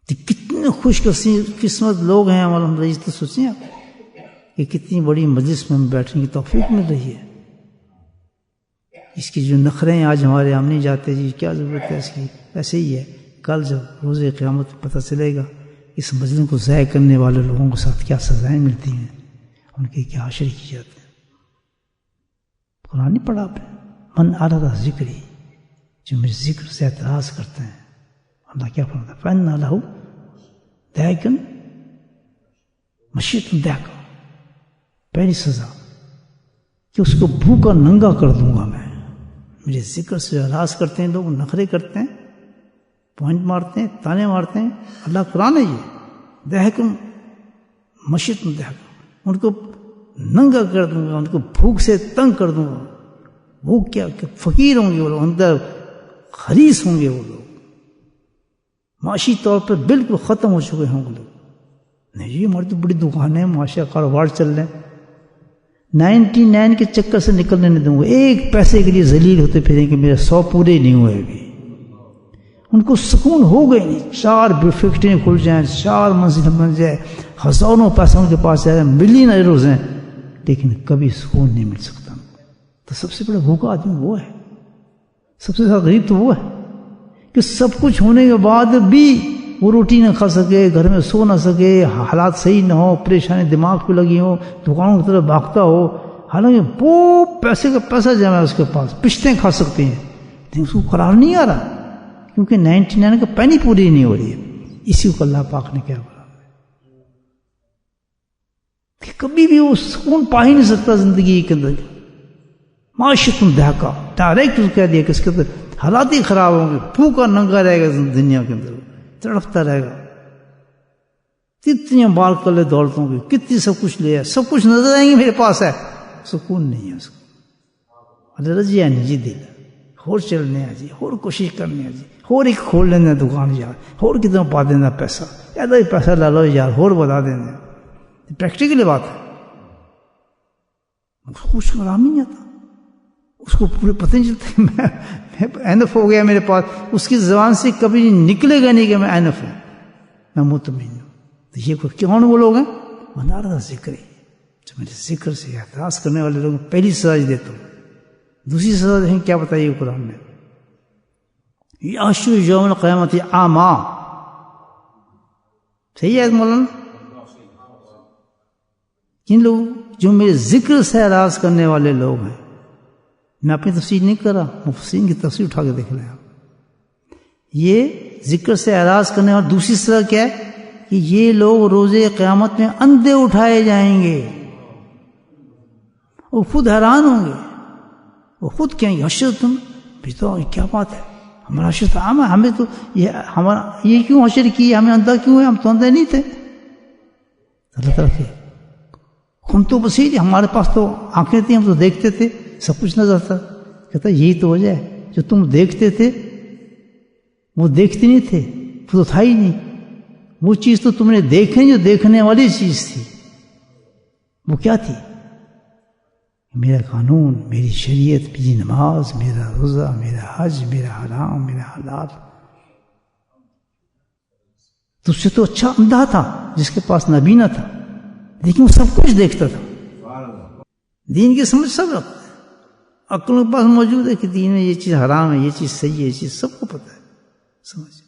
تو کتنے خوش قسمت لوگ ہیں مولانا رئیس، تو سوچیں آپ کہ کتنی بڑی مجلس میں ہم بیٹھنے کی توفیق مل رہی ہے۔ اس کی جو نخرے ہیں آج ہمارے، ہم نہیں جاتے جی کیا ضرورت ہے اس کی، ایسے ہی ہے۔ کل جب روز قیامت پتہ چلے گا اس مجلس کو ضائع کرنے والے لوگوں کے ساتھ کیا سزائیں ملتی ہیں، ان کے کیا حشر کی جاتے ہیں۔ قرآن نہیں پڑھا آپ نے، من اراد ذکری، جو میرے ذکر سے اعتراض کرتے ہیں، اللہ کیا فرماتا ہے، فَإِنَّ لَهُ ضَيْقًا مَشِيَّةً ضَيْقًا، پہلی سزا کہ اس کو بھوکا ننگا کر دوں گا میں۔ میرے ذکر سے اعراض کرتے ہیں لوگ، نخرے کرتے ہیں، پوائنٹ مارتے ہیں، تانے مارتے ہیں۔ اللہ قرآن ہے یہ، ضَيْقًا مَشِيَّةً ضَيْقًا، ان کو ننگا کر دوں گا، ان کو بھوک سے تنگ کر دوں گا۔ وہ کیا کہ فقیر ہوں گے وہ لوگ، اندر خریس ہوں گے وہ لوگ، معاشی طور پر بالکل ختم ہو چکے ہوں گے لوگ۔ نہیں جی ہماری تو بڑی دکانیں ہیں، معاشی کاروبار چل رہے ہیں، 99 کے چکر سے نکلنے نہیں دوں گا، ایک پیسے کے لیے ذلیل ہوتے پھریں کہ میرے 100 پورے نہیں ہوئے ابھی۔ ان کو سکون ہو گئے نہیں، 4 فیکٹریاں کھل جائیں، 4 منزل بن جائے، ہزاروں پیسے ان کے پاس جائے، ملینئرز ہیں، لیکن کبھی سکون نہیں مل سکتا۔ تو سب سے بڑا بھوکا آدمی وہ ہے، سب سے زیادہ غریب تو وہ ہے کہ سب کچھ ہونے کے بعد بھی وہ روٹی نہ کھا سکے، گھر میں سو نہ سکے، حالات صحیح نہ ہو، پریشانی دماغ پہ لگی ہو، دکانوں کی طرف بھاگتا ہو، حالانکہ وہ پیسے کا پیسہ جمع ہے اس کے پاس، پشتیں کھا سکتے ہیں، لیکن اس کو قرار نہیں آ رہا کیونکہ 99 کا پینی پوری نہیں ہو رہی ہے۔ اسی کو اللہ پاک نے کیا بولا کہ کبھی بھی وہ سکون پا ہی نہیں سکتا زندگی کے اندر۔ معاشت ضیقہ، ڈائریکٹ کہہ دیا کہ اس کے اندر حالات ہی خراب ہوں گے، بھوکا ننگا رہے گا دنیا کے اندر، تڑپتا رہے گا۔ کتنی بال کلے دولتوں کی، کتنی سب کچھ لے ہے، سب کچھ نظر آئیں گے میرے پاس ہے، سکون نہیں ہے اس کو۔ اللہ رضی ہے نہیں جی دل، اور چلنے ہیں جی، اور کوشش کرنے ہیں جی، اور ایک کھول لینا دکان یار، اور کتنا پا دینا پیسہ، ایسا ہی پیسہ لا لو یار، اور بتا دینا، پریکٹیکلی بات ہے۔ اس کو کچھ آرام ہی نہیں آتا، اس کو پورے پتہ نہیں چلتا کہ میں اینف ہو گیا میرے پاس، اس کی زبان سے کبھی نکلے گا نہیں کہ میں اینف ہوں، میں مطمئن ہوں۔ تو یہ کون وہ لوگ ہیں؟ منارہ ذکری، جو میرے ذکر سے اعتراض کرنے والے لوگ۔ پہلی سزا دیتا ہوں، دوسری سزا دیکھیں کیا بتائیے قرآن نے، یحشر یوم القیامت اعما، صحیح ہے مولانا؟ کن لوگ؟ جو میرے ذکر سے اعراض کرنے والے لوگ ہیں۔ میں اپنی تفسیر نہیں کر رہا، مفسرین کی تفسیر اٹھا کے دیکھ لیں آپ۔ یہ ذکر سے اعراض کرنے اور دوسری سزا کیا ہے کہ یہ لوگ روز قیامت میں اندھے اٹھائے جائیں گے، وہ خود حیران ہوں گے، وہ خود کہیں گے حشر تم بھی تو کیا بات ہے، ہمارا حشر تو عام ہے، ہمیں تو یہ کیوں حشر کی، ہمیں اندھا کیوں ہے، ہم تو اندھے نہیں تھے۔ اللہ تعالیٰ کہ ہم تو بصیر تھے، ہمارے پاس تو آنکھیں تھیں، ہم تو دیکھتے تھے، سب کچھ نظر تھا۔ کہتا یہی تو وجہ ہے، جو تم دیکھتے تھے وہ دیکھتے نہیں تھے، وہ تو تھا ہی نہیں، وہ چیز تو تم نے دیکھیں جو دیکھنے والی چیز تھی، وہ کیا تھی؟ میرا قانون، میری شریعت، میری نماز، میرا روزہ، میرا حج، میرا حرام، میرا حلال۔ تجھ سے تو اچھا اندھا تھا جس کے پاس نابینا تھا، لیکن وہ سب کچھ دیکھتا تھا، دین کی سمجھ سب رکھتا ہے، عقل کے پاس موجود ہے کہ دین میں یہ چیز حرام ہے، یہ چیز صحیح ہے، یہ چیز سب کو پتہ ہے، سمجھ۔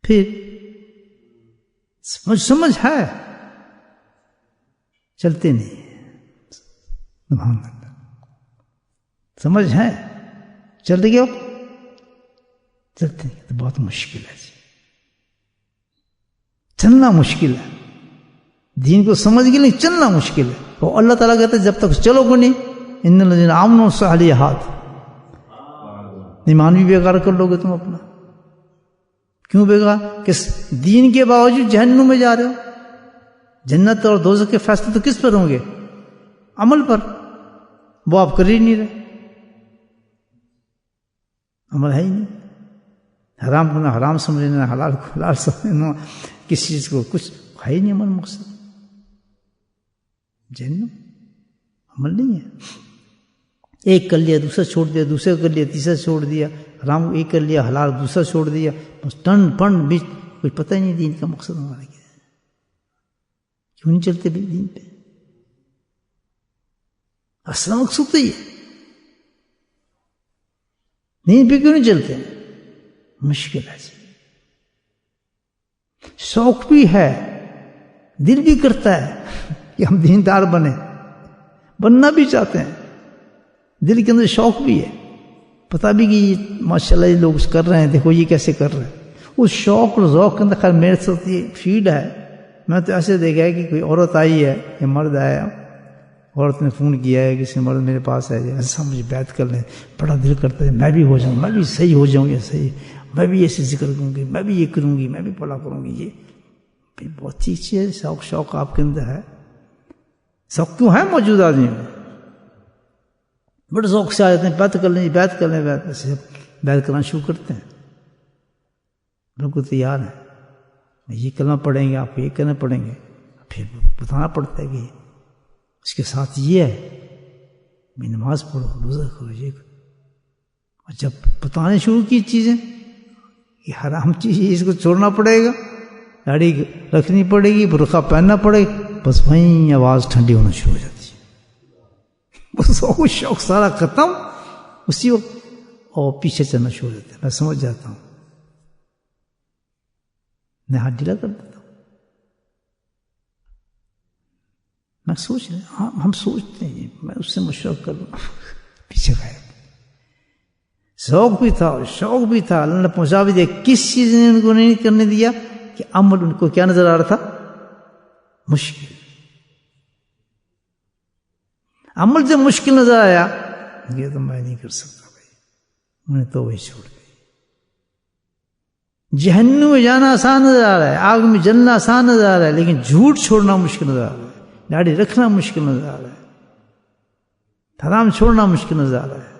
پھر سمجھ ہے، چلتے نہیں، سبحان اللہ، سمجھ ہے، چل گئے چلتے نہیں تو بہت مشکل ہے جی، چلنا مشکل ہے، دین کو سمجھ کے نہیں چلنا مشکل ہے۔ اور اللہ تعالیٰ کہتا ہے جب تک چلو گے نہیں، ان الذین آمنوا والصالحات، ایمان بھی بیکار کر لو گے تم اپنا۔ کیوں بیکار؟ کہ دین کے باوجود جہنم میں جا رہے ہو۔ جنت اور دوزخ کے فیصلے تو کس پر ہوں گے؟ عمل پر، وہ آپ کر ہی نہیں رہے، عمل ہے ہی نہیں۔ حرام کو نہ حرام سمجھ لینا، حلال کو حلال سمجھنا، کسی چیز کو کچھ ہے ہی نہیں عمل مقصد، جہنم عمل نہیں ہے۔ ایک کر لیا دوسرا چھوڑ دیا، دوسرا کر لیا تیسرا چھوڑ دیا، حرام ایک کر لیا حلال دوسرا چھوڑ دیا، بس ٹن پن بیچ کچھ پتہ ہی نہیں دین کا مقصد ہمارا کیا ہے، کیوں نہیں چلتے بھی دین پہ؟ اصل مقصود تو یہ دین پہ کیوں نہیں چلتے؟ مشکل ہے جی، شوق بھی ہے، دل بھی کرتا ہے کہ ہم دیندار بننا بھی چاہتے ہیں، دل کے اندر شوق بھی ہے، پتہ بھی کہ ماشاءاللہ یہ لوگ کر رہے ہیں، دیکھو یہ کیسے کر رہے ہیں، اس شوق اور ذوق کے اندر خیر میرے ساتھ یہ فیڈ ہے، میں تو ایسے دیکھا ہے کہ کوئی عورت آئی ہے یا مرد آیا، عورت نے فون کیا ہے کسی مرد میرے پاس ہے ایسا مجھے بیعت کر لیں، بڑا دل کرتا ہے میں بھی ہو جاؤں، میں بھی صحیح ہو جاؤں، یا صحیح میں بھی ایسے ذکر کروں گی، میں بھی یہ کروں گی، میں بھی پڑھا کروں گی، یہ بھائی بہت اچھی چیز ہے، شوق آپ کے اندر ہے، شوق کیوں ہے موجود آدمی میں، بڑے ذوق سے آ جاتے ہیں، بیعت کر لیں بیعت کر لیں، ایسے بیعت کرنا شروع کرتے ہیں، بالکل تیار ہیں، یہ کلمہ پڑھیں گے آپ کو یہ کلمہ پڑھیں گے، پھر بتانا پڑتا ہے کہ اس کے ساتھ یہ ہے بھی نماز پڑھو روزہ کرو یہ کرو، اور جب بتانے شروع کی چیزیں یہ حرام چیز ہے اس کو چھوڑنا پڑے گا، داڑھی رکھنی پڑے گی، برقع پہننا پڑے گا، بس وہیں آواز ٹھنڈی ہونا شروع ہو جاتی ہے، بس وہ شوق سارا ختم اسی وقت، اور پیچھے چلنا شروع ہو جاتا ہے، میں سمجھ جاتا ہوں، میں ہاتھ ڈھیلا کر دیتا ہوں، میں سوچ رہا ہاں ہم سوچتے ہیں میں اس سے مشورہ کروں، پیچھے غائب، ذوق بھی تھا شوق بھی تھا، اللہ نے پہنچا بھی دیا، کس چیز نے ان کو نہیں کرنے دیا کہ عمل ان کو کیا نظر آ رہا تھا؟ مشکل، عمل جب مشکل نظر آیا یہ تو میں نہیں کر سکتا بھائی، انہیں تو وہی چھوڑ گئی، جہنم میں جانا آسان نظر آ رہا ہے، آگ میں جلنا آسان نظر آ رہا ہے، لیکن جھوٹ چھوڑنا مشکل نظر آ رہا ہے، داڑھی رکھنا مشکل نظر آ رہا ہے، حرام چھوڑنا مشکل نظر آ رہا ہے،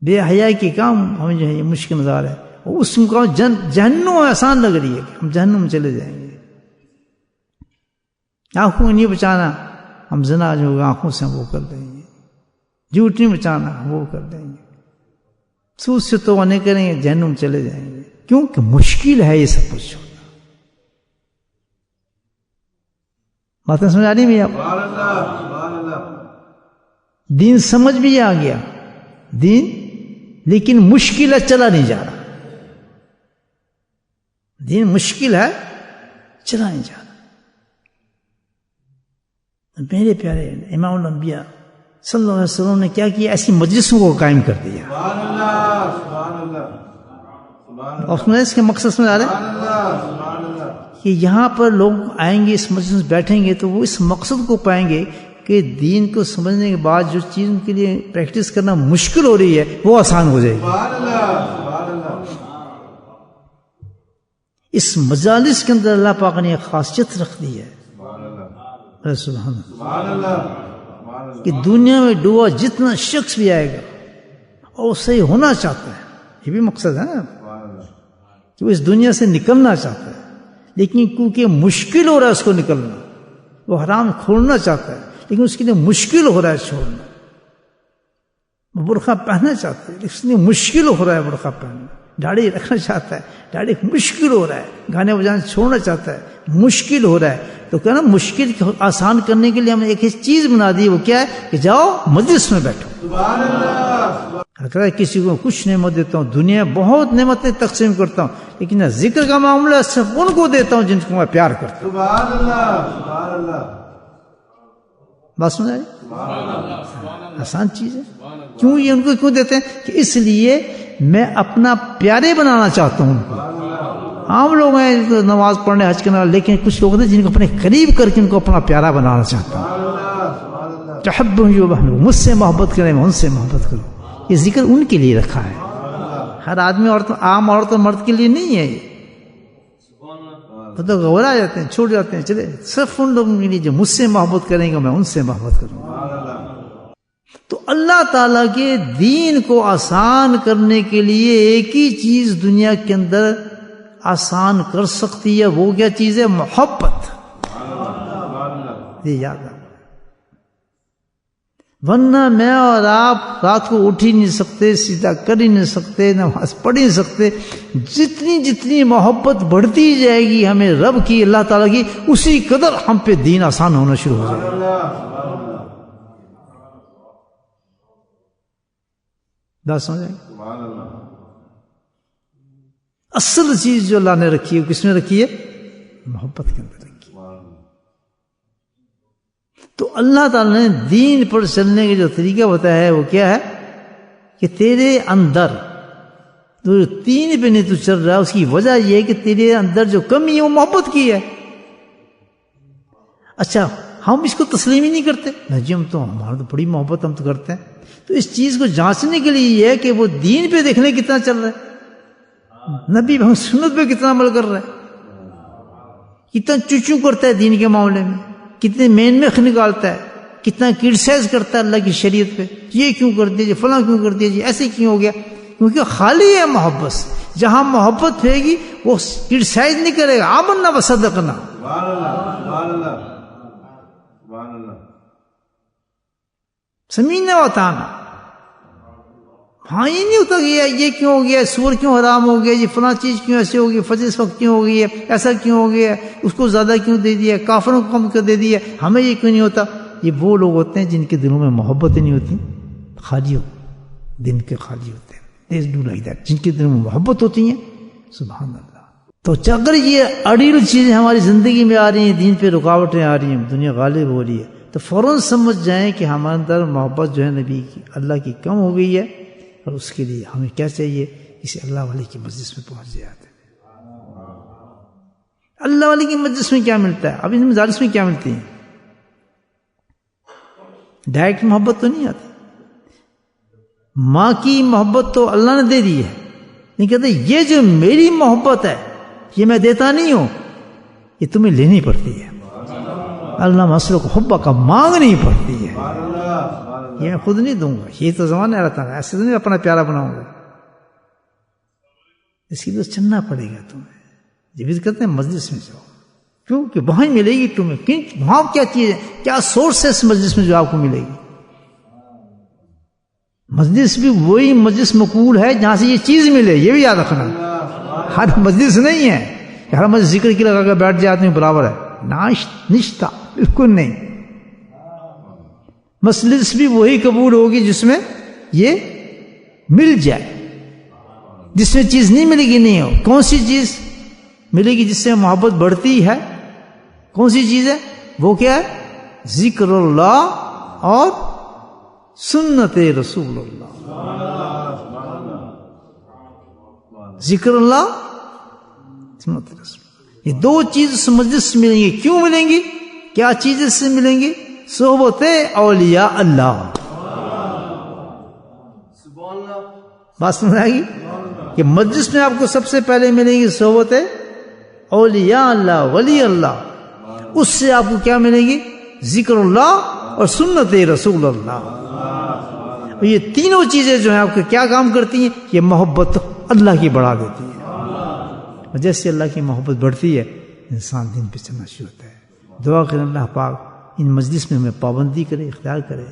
بے حیائی کے کام ہمیں جو ہے یہ مشکل نظر آ رہا ہے، اور اس کو جہنم آسان لگ رہی ہے کہ ہم جہنم میں چلے جائیں گے، آنکھوں کو نہیں بچانا، ہم زنا جو ہوگا آنکھوں سے ہم وہ کر دیں گے، جھوٹ نہیں بچانا ہم وہ کر دیں گے، سود سے توبہ نہیں کریں گے جہنم چلے جائیں گے، کیونکہ مشکل ہے یہ سب کچھ چھوڑنا، باتیں سمجھ آ رہی ہے آپ؟ دین سمجھ بھی آ گیا دین، لیکن مشکل ہے چلا نہیں جا رہا، دین مشکل ہے چلا نہیں جا رہا، میرے پیارے امام الانبیاء صلی اللہ علیہ وسلم نے کیا کیا؟ ایسی مجلسوں کو قائم کر دیا، اور اس کے مقصد سمجھ آ رہا ہے کہ یہاں پر لوگ آئیں گے اس مجلس میں بیٹھیں گے تو وہ اس مقصد کو پائیں گے کہ دین کو سمجھنے کے بعد جو چیز ان کے لیے پریکٹس کرنا مشکل ہو رہی ہے وہ آسان ہو جائے گی، اس مجالس کے اندر اللہ پاک نے ایک خاصیت رکھ دی ہے، سبحان اللہ، کہ دنیا میں ڈوبا جتنا شخص بھی آئے گا اور صحیح ہونا چاہتا ہے، یہ بھی مقصد ہے نا کہ وہ اس دنیا سے نکلنا چاہتا ہے، لیکن کیونکہ مشکل ہو رہا ہے اس کو نکلنا، وہ حرام چھوڑنا چاہتا ہے لیکن اس کے لیے مشکل ہو رہا ہے چھوڑنا، وہ برقع پہننا چاہتا ہے اس لیے مشکل ہو رہا ہے برقع پہننا، داڑھی رکھنا چاہتا ہے داڑھی مشکل ہو رہا ہے، گانے بجانے چھوڑنا چاہتا ہے مشکل ہو رہا ہے، تو کہنا مشکل آسان کرنے کے لیے ہم نے ایک چیز بنا دی، وہ کیا ہے کہ جاؤ مجلس میں بیٹھو، سبحان اللہ، اگر کسی کو کچھ نعمت دیتا ہوں، دنیا میں بہت نعمتیں تقسیم کرتا ہوں، لیکن ذکر کا معاملہ صرف ان کو دیتا ہوں جن کو میں پیار کرتا ہوں، سبحان اللہ، سبحان اللہ، بات سمجھ آئی؟ آسان چیز ہے، کیوں یہ ان کو کیوں دیتے ہیں کہ اس لیے میں اپنا پیارے بنانا چاہتا ہوں ان کو، عام لوگ ہیں نماز پڑھنے حج کرنے والے، لیکن کچھ لوگ ہیں جن کو اپنے قریب کر کے ان کو اپنا پیارا بنانا چاہتا ہوں، تحبهم یحبونی، مجھ سے محبت کریں میں ان سے محبت کروں، یہ ذکر ان کے لیے رکھا ہے، ہر آدمی عورت عام عورت اور مرد کے لیے نہیں ہے، یہ تو گھبرا جاتے ہیں چھوڑ جاتے ہیں، چلے صرف ان لوگوں کے لیے جو مجھ سے محبت کریں گے میں ان سے محبت کروں گا، تو اللہ تعالیٰ کے دین کو آسان کرنے کے لیے ایک ہی چیز دنیا کے اندر آسان کر سکتی ہے، وہ کیا چیز ہے؟ محبت، یہ یاد رکھنا، ورنہ میں اور آپ رات کو اٹھ ہی نہیں سکتے، سیدھا کر ہی نہیں سکتے، نماز پڑھ ہی نہیں سکتے۔ جتنی محبت بڑھتی جائے گی ہمیں رب کی، اللہ تعالیٰ کی، اسی قدر ہم پہ دین آسان ہونا شروع ہو جائے گا۔ بات سمجھ آئی؟ اصل چیز جو اللہ نے رکھی ہے کس میں رکھی ہے؟ محبت کے اندر رکھی ہے۔ تو اللہ تعالیٰ نے دین پر چلنے کا جو طریقہ بتایا ہے وہ کیا ہے کہ تیرے اندر تو تین پہ نہیں تو چل رہا، اس کی وجہ یہ ہے کہ تیرے اندر جو کمی ہے وہ محبت کی ہے۔ اچھا ہم اس کو تسلیم ہی نہیں کرتے، نہیں جی ہم تو ہمارا تو بڑی محبت ہم تو کرتے ہیں۔ تو اس چیز کو جانچنے کے لیے یہ ہے کہ وہ دین پہ دیکھنے کتنا چل رہا ہے، نبی سنت پہ کتنا عمل کر رہا ہے، کتنا چوچو کرتا ہے دین کے معاملے میں، کتنے مین میں نکالتا ہے، کتنا کرٹیسائز کرتا ہے اللہ کی شریعت پہ، یہ کیوں کر دیا جی، فلاں کیوں کر دیا جی، ایسے کیوں ہو گیا، کیونکہ خالی ہے محبت سے۔ جہاں محبت رہے گی وہ کرٹیسائز نہیں کرے گا، آمنا وصدقنا۔ سمجھنا وطانا، ہاں یہ نہیں ہوتا کہ یہ کیوں ہو گیا، سور کیوں حرام ہو گیا جی، فلاں چیز کیوں ایسے ہو گئی، فجر اس وقت کیوں ہو گئی ہے، ایسا کیوں ہو گیا، اس کو زیادہ کیوں دے دیا، کافروں کو کم کر دے دیا، ہمیں یہ کیوں نہیں ہوتا۔ یہ وہ لوگ ہوتے ہیں جن کے دلوں میں محبتیں نہیں ہوتی، خالی ہو دن کے خالی ہوتے ہیں، They do like that۔ جن کے دلوں میں محبت ہوتی ہیں، سبحان اللہ۔ تو اگر یہ اڑیل چیزیں ہماری زندگی میں آ رہی ہیں، دین پہ رکاوٹیں آ رہی ہیں، دنیا غالب ہو رہی ہے، تو فوراً سمجھ جائیں کہ ہمارے اندر محبت جو ہے نبی کی، اللہ کی کم ہو گئی ہے، اور اس کے لیے ہمیں کیا چاہیے، کسی اللہ والے کی مجلس میں پہنچ جاتے ہیں۔ اللہ والے کی مجلس میں کیا ملتا ہے؟ اب ان مجالس میں کیا ملتی ہیں؟ ڈائریکٹ محبت تو نہیں آتی۔ ماں کی محبت تو اللہ نے دے دی ہے، نہیں کہتے یہ جو میری محبت ہے یہ میں دیتا نہیں ہوں، یہ تمہیں لینی پڑتی ہے۔ اللہ مسلک حبہ کا مانگنی پڑتی ہے، یہ میں خود نہیں دوں گا، یہ تو زمانہ رہتا ہے، ایسے تو نہیں اپنا پیارا بناؤں گا، اس کی تو چلنا پڑے گا تمہیں۔ جب کہتے ہیں مجلس میں جاؤ، کیونکہ وہاں ہی ملے گی تمہیں، وہاں کیا چیز ہے، کیا سورس ہے اس مجلس میں جو آپ کو ملے گی۔ مجلس بھی وہی مجلس مقبول ہے جہاں سے یہ چیز ملے، یہ بھی یاد رکھنا۔ ہر مجلس نہیں ہے کہ ہر مجلس ذکر کی لگا کر بیٹھ جاتے ہیں برابر ہے، نشتہ بالکل نہیں۔ مجلس بھی وہی قبول ہوگی جس میں یہ مل جائے، جس میں چیز نہیں ملے گی نہیں ہو۔ کون سی چیز ملے گی جس سے محبت بڑھتی ہے؟ کون سی چیز ہے وہ؟ کیا ہے؟ ذکر اللہ اور سنت رسول اللہ۔ ذکر اللہ، سنت رسول اللہ، یہ دو چیز اس مجلس سے ملیں گی۔ کیوں ملیں گی؟ کیا چیزیں سے ملیں گی؟ صحبت اولیاء اللہ۔ بات سمجھ آئے گی کہ مجلس میں آپ کو سب سے پہلے ملیں گی صحبت اولیاء اللہ، ولی اللہ، اس سے آپ کو کیا ملے گی؟ ذکر اللہ اور سنت رسول اللہ۔ یہ تینوں چیزیں جو ہیں آپ کو کیا کام کرتی ہیں؟ یہ محبت اللہ کی بڑھا دیتی ہے۔ جیسے اللہ کی محبت بڑھتی ہے انسان دین پہ چلنا شروع ہوتا ہے۔ دعا کریں اللہ پاک ان مجلس میں ہمیں پابندی کرے، اختیار کرے۔